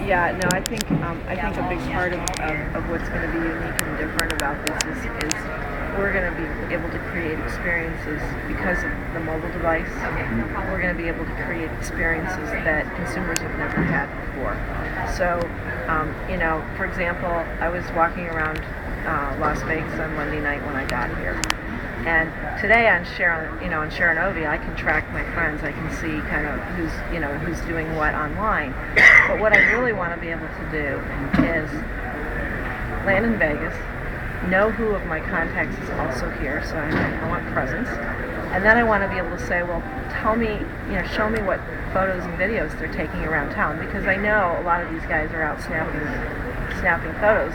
Yeah, no, I think a big part of what's going to be unique and different about this is we're going to be able to create experiences because of the mobile device. We're going to be able to create experiences that consumers have never had before. So, for example, I was walking around Las Vegas on Monday night when I got here. And today on Sharon Ovi, I can track my friends. I can see kind of who's doing what online. But what I really want to be able to do is land in Vegas, know who of my contacts is also here, so I want presence. And then I want to be able to say, well, show me what photos and videos they're taking around town, because I know a lot of these guys are out snapping photos.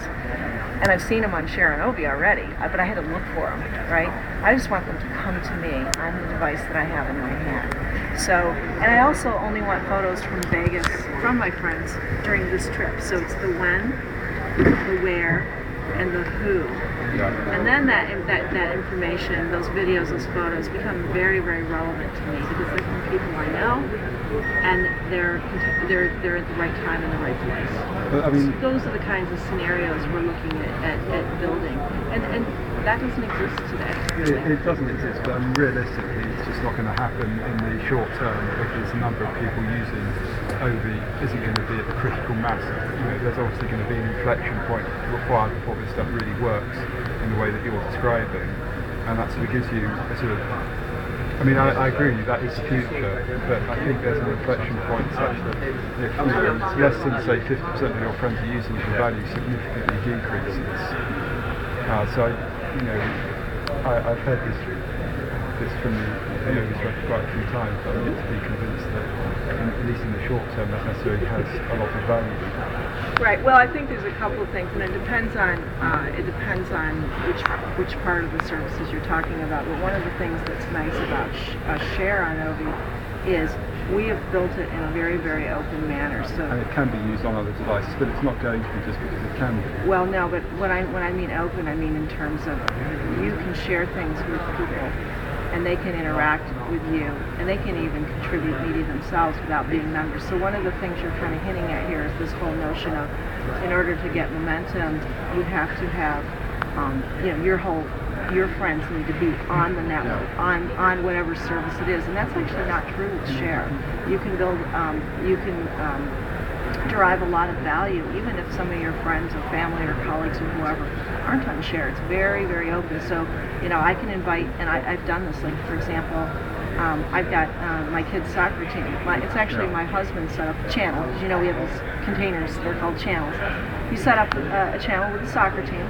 And I've seen them on Sharon Ovi already, but I had to look for them, right? I just want them to come to me on the device that I have in my hand. So, and I also only want photos from Vegas, from my friends, during this trip. So it's the when, the where, and the who. And then that information, those videos, those photos become very, very relevant to me because they're from people I know, and they're at the right time in the right place. But, I mean, so those are the kinds of scenarios we're looking at building, and that doesn't exist today. It doesn't exist, but realistically, it's just not going to happen in the short term because the number of people using Ovi isn't going to be at the critical mass. There's obviously going to be an inflection point required before this stuff really works in the way that you're describing, and that sort of gives you a sort of. I mean, I agree that is the future, but I think there's an inflection point such that if less than say 50% of your friends are using it, the value significantly decreases. I've heard this from the for quite a few times, but I'm yet to be convinced that, at least in the short term, that necessarily has a lot of value. Right. Well, I think there's a couple of things, and it depends on which part of the services you're talking about. But one of the things that's nice about Share on Ovi is we have built it in a very, very open manner. So, and it can be used on other devices, but it's not going to be just because it can be. Well, no, but when I mean open, I mean in terms of you can share things with people, and they can interact with you, and they can even contribute media themselves without being members. So one of the things you're kind of hinting at here is this whole notion of, in order to get momentum, you have to have, your friends need to be on the network, on whatever service it is, and that's actually not true with Share. You can build, derive a lot of value, even if some of your friends or family or colleagues or whoever aren't on Share. It's very, very open. So, I can invite, and I've done this, like, for example, I've got my kids' soccer team. It's actually my husband set up a channel, because, we have these containers, they're called channels. He set up a channel with the soccer team.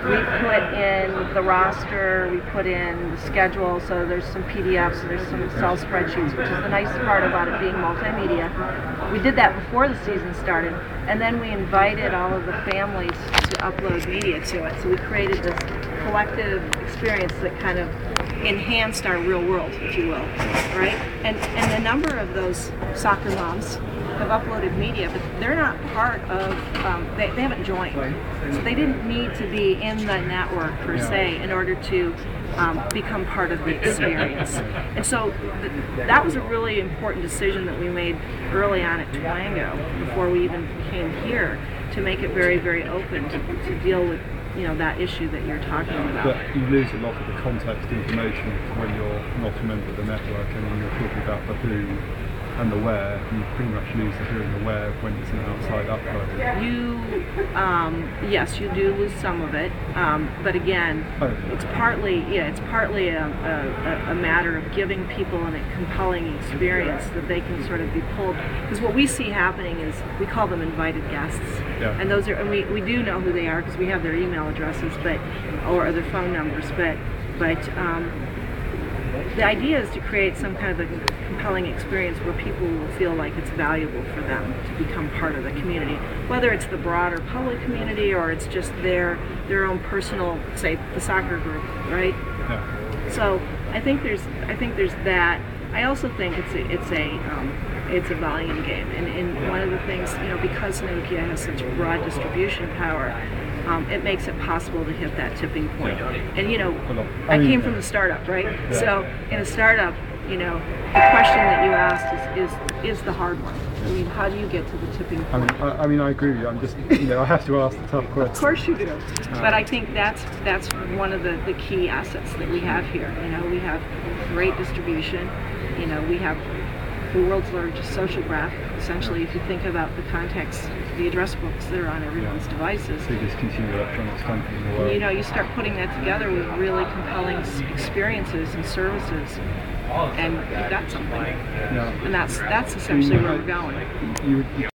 We put in the roster, we put in the schedule, so there's some PDFs, there's some Excel spreadsheets, which is the nice part about it being multimedia. We did that before the season started, and then we invited all of the families to upload media to it. So we created this collective experience that kind of enhanced our real world, if you will, right? And the number of those soccer moms have uploaded media, but they're not part of, they haven't joined. So they didn't need to be in the network per se in order to become part of the experience. And so that was a really important decision that we made early on at Twango, before we even came here, to make it very, very open to deal with that issue that you're talking about. But you lose a lot of the context information when you're not a member of the network, and then you're talking about the who and the where. You pretty much lose the who and the where when it's an outside upload. Yes, you do lose some of it, but again, it's partly a matter of giving people a compelling experience that they can sort of be pulled. Because what we see happening is we call them invited guests, and those are, and we do know who they are because we have their email addresses, or their phone numbers, but the idea is to create some kind of a compelling experience where people will feel like it's valuable for them to become part of the community, whether it's the broader public community or it's just their own personal, say, the soccer group, right? Yeah. So I think there's that. I also think it's a volume game, and one of the things, because Nokia has such broad distribution power, it makes it possible to hit that tipping point. And I came from the startup, right? Yeah. So in a startup, the question that you asked is the hard one. I mean, how do you get to the tipping I point? mean, I mean, I agree with you. I'm just, I have to ask the tough question. Of course you do. But I think that's one of the key assets that we have here. We have great distribution. We have the world's largest social graph. Essentially, if you think about the context, the address books that are on everyone's devices. Biggest consumer electronics company in the world. You start putting that together with really compelling experiences and services, and you've got something. Yeah. And that's essentially where we're going. You